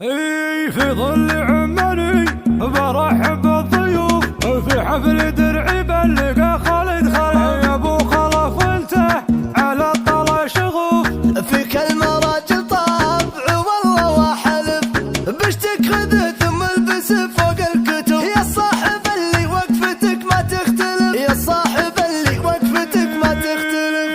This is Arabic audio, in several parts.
في ظل عمري برحب بالضيوف في حفل درعي بلقى خالد خلف يا ابو خلف وانت على الطلا شغوف فيك المراجل طابع والله وحلف بشتك خذه ثم البس فوق الكتب يا صاحب اللي وقفتك ما تختلف يا صاحب اللي وقفتك ما تختلف.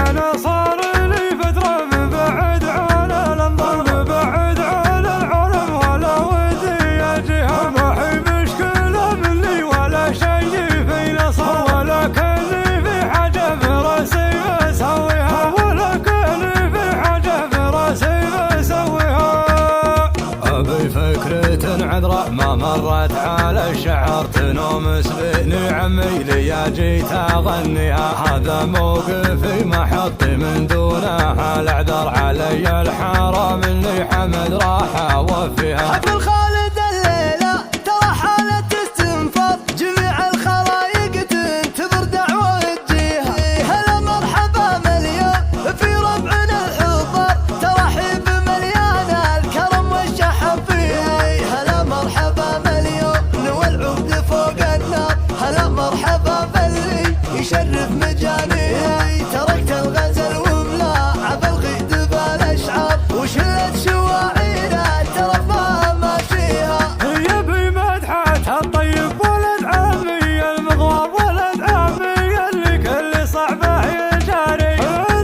انا صار لي فتره من بعد على الانظار من بعد على العرب ولا ودي اجيها ما هي مشكله مني ولا شيء في نصر ولكني في حاجه براسي بسويها ولكني في حاجه براسي بسويها. ابي فكره عذراء ما مرت على الشعر تنومس بني عمي لي جيت اغنيها هذا موقفي ما حطي من دونها الاعذر علي الحرام اللي حمد راح اوفيها. حفل خالد الليله ترى حاله استنفاض جميع الخلايق تنتظر دعوه تجيها. هلا مرحبا مليون في ربعنا الحضار ترحيب مليان الكرم والشحب فيه. هلا مرحبا مليون والعود فوق النار هلا مرحبا باللي يشرف مجانيه. تركت الغزل وملاعب الغيد بالاشعار وشلت شواعينا ترى ما ماشيها. يبي مدحتها الطيب ولد عمي المغوار ولد عمي اللي كل صعبه يجاري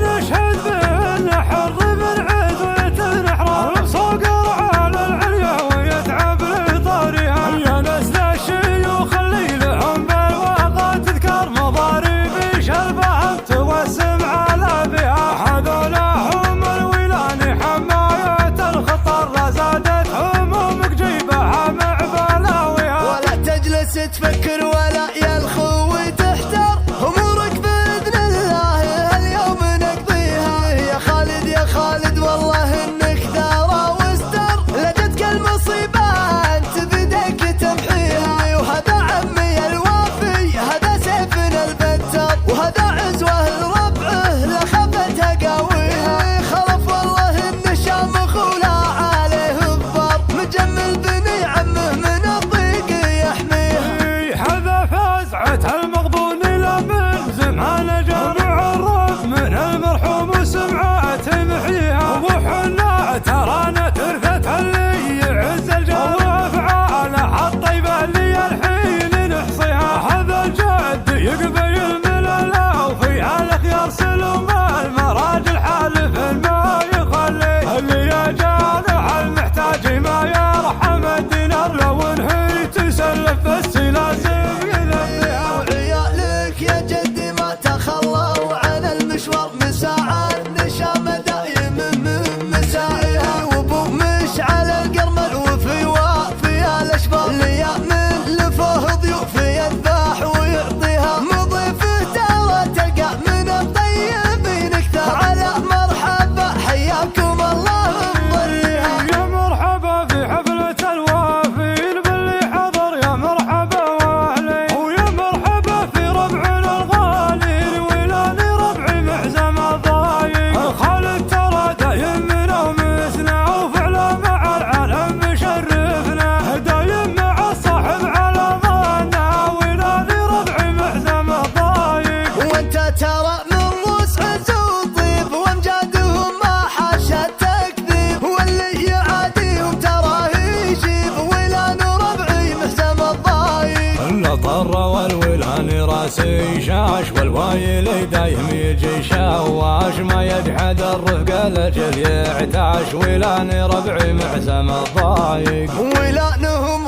نشهد به انه حر من عدوة نحره بصقر على العليا ويتعب لطارها. يا ناس ذا الشيوخ اللي لهم بالواقع تذكر مضارب شربهم توسم على بها هذولا هم الولان حماية الخطر لا زادت همومك جيبها مع بلاويها. ولا تجلس تفكر ولا يا الخوي تحتار امورك باذن الله اليوم نقضيها. يا خالد يا خالد والله انك دارى واستر لجتك المصيبه انت بيدك تمحيها. وهذا عمي الوافي هذا سيفنا البتر وهذا عزوه لربعه لخفتها قاويها. خلف والله ان شامخ ولا عليه الضر مجمل بني عمه من الضيق يحميها. هذا فزعة المغبون لمن زمان جامع الرب من المرحوم سمعة تمحيها. وحنا ترانا ترثة اللي يعز الجو وافعالها الطيبة اللي الحين نحصيها. هذا الجد يقبل الملل وفيها الخيار سلوم المراجل حالف ما يخلي اللي يجانح المحتاج ما يرحم الدينار لو انهي تسلف بس لازم يذبيها. وعيالك يا جدي ما تخلوا عن المشوار مساعات نشامه دايم من مسائها. وابو مشعل القرمل وفي وافي الاشبار اللي يامن لفه ضيوف يذبح ويعطيها. مضيفه ترى تلقى من الطيبين كثر على مرحبا حياكم الله بضريها. يا مرحبا في حفلة الوافين باللي حضر يا مرحبا واهلي ويا مرحبا في ربعنا الغالي ولاني ربعي معزم الضايق. خالد ترى دايم منا ومسنا وفعلا مع العالم مشرفنا دايم مع الصاحب على ظننا ولاني ربعي معزم الضايق. وانت ترى من روس عز وطيب وامجادهم ما حاشا التكذيب واللي يعاديهم تراه يجيب ولان ربعي محزم الضايق. النطر والولان راسي شاش والوايل دايم يجي شواش ما يجحد الرفق الاجل يعتاش ولان ربعي معزم الضايق. ولانهم